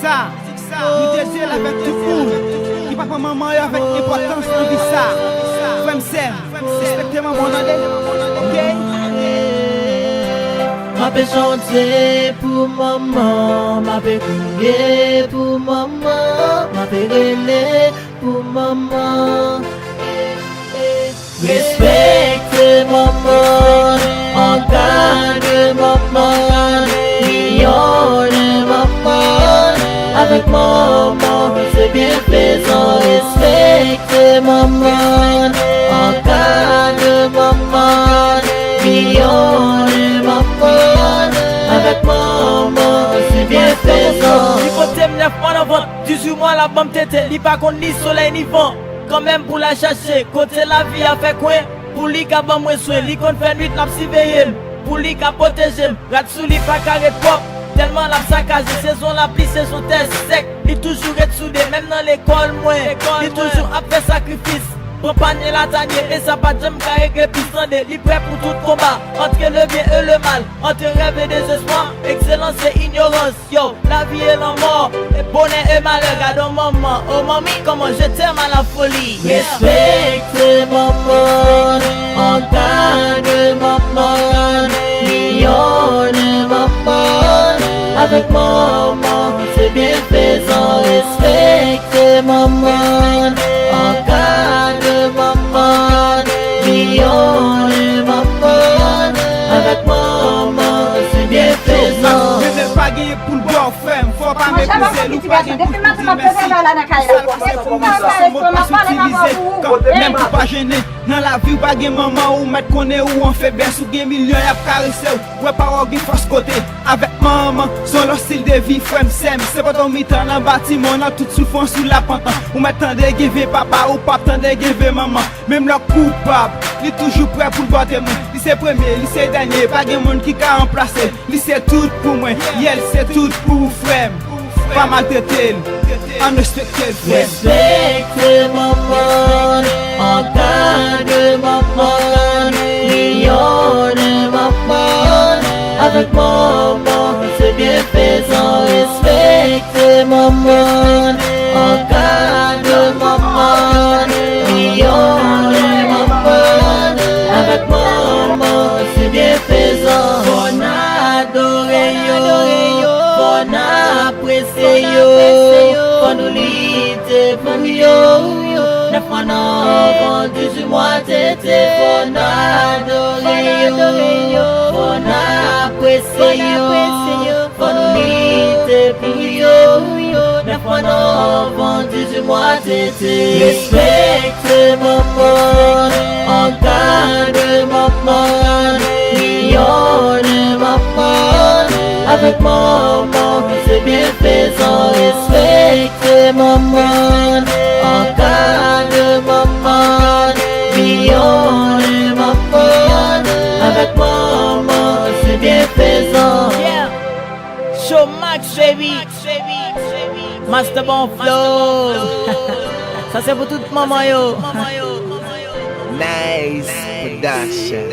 ça, nous désir avec tout le monde. Qui papa maman avec importance dans vie ça. Frère Sem, respectez maman ok? Ma pe chanter pour maman, ma pe crier pour maman, ma pe rêler pour maman. Respecte maman, encadre maman, millionne maman. Avec maman, c'est bienfaisant. Respecte maman, encadre maman, millionne maman. Avec maman, c'est bienfaisant. Il faut t'aimer 9 mois d'avant, 18 mois la bombe tête. Il pas contre ni soleil ni vent. Quand même pour la chercher, côté la vie a fait quoi? Pour lui qui a pas moins soin, lui qu'on fait nuit n'a pas surveillé. Pour lui qui a protégé, rat sous lui pas carré propre. Tellement la saccage, saison la pluie, saison test sec. Il toujours être soudé, même dans l'école moins. Il toujours a fait sacrifice. Pour panier la tanier, et ça pas de j'aime qu'à régler plus tendé. Il prêt pour tout combat, entre le bien et le mal, entre rêve et désespoir, excellence et ignorance. Yo, la vie et la mort, et bonheur et malheur. Regarde maman, oh mamie, comment je t'aime à la folie. Respecte maman, encadre maman, millionne maman. Avec maman, c'est bienfaisant. Respecte maman, encadre maman, millionne maman. Avec maman, c'est bienfaisant. Je ne pas gagner pour le boire, frère. Faut pas mépriser, nous pas gagner pour dire merci. Même pour pas gêner. Dans la vie, pas gagner maman ou mettre qu'on est ou on fait baisse ou gagner millions et à caresser ou ouais pas avoir force côté. Avec maman, son leur style de vie, frère Sem. C'est pas ton mi-temps dans le bâtiment, on a tout souffrance sous la pente. Ou maintenant de give papa ou pas tant de give maman. Même leur coupable, il est toujours prêt pour le boire témoin. Il c'est premier, il c'est dernier, pas de monde qui a remplacé. Il c'est tout pour moi, elle c'est tout pour frère. Pas mal de tel, on respecte le frère. Respecte maman, encadre maman, millionne maman. Avec maman, c'est bienfaisant. Respecte maman, encadre maman, millionne maman. Avec maman, c'est bienfaisant. On adore yo, on apprécie yo, on nous lutte pour yo. 9 mois d'enfant, 18 mois tété, on adore yo, on apprécie yo, on nous lutte pour yo. 9 mois d'enfant, 18 mois tété. Respecte maman, encadre maman, millionne maman. Avec maman, c'est bienfaisant. Respecte maman, encadre maman, millionne maman. Avec maman, c'est bienfaisant. Yeah. Show Max, baby. Master Bon Flow. Ça c'est pour toute maman yo. Nice production.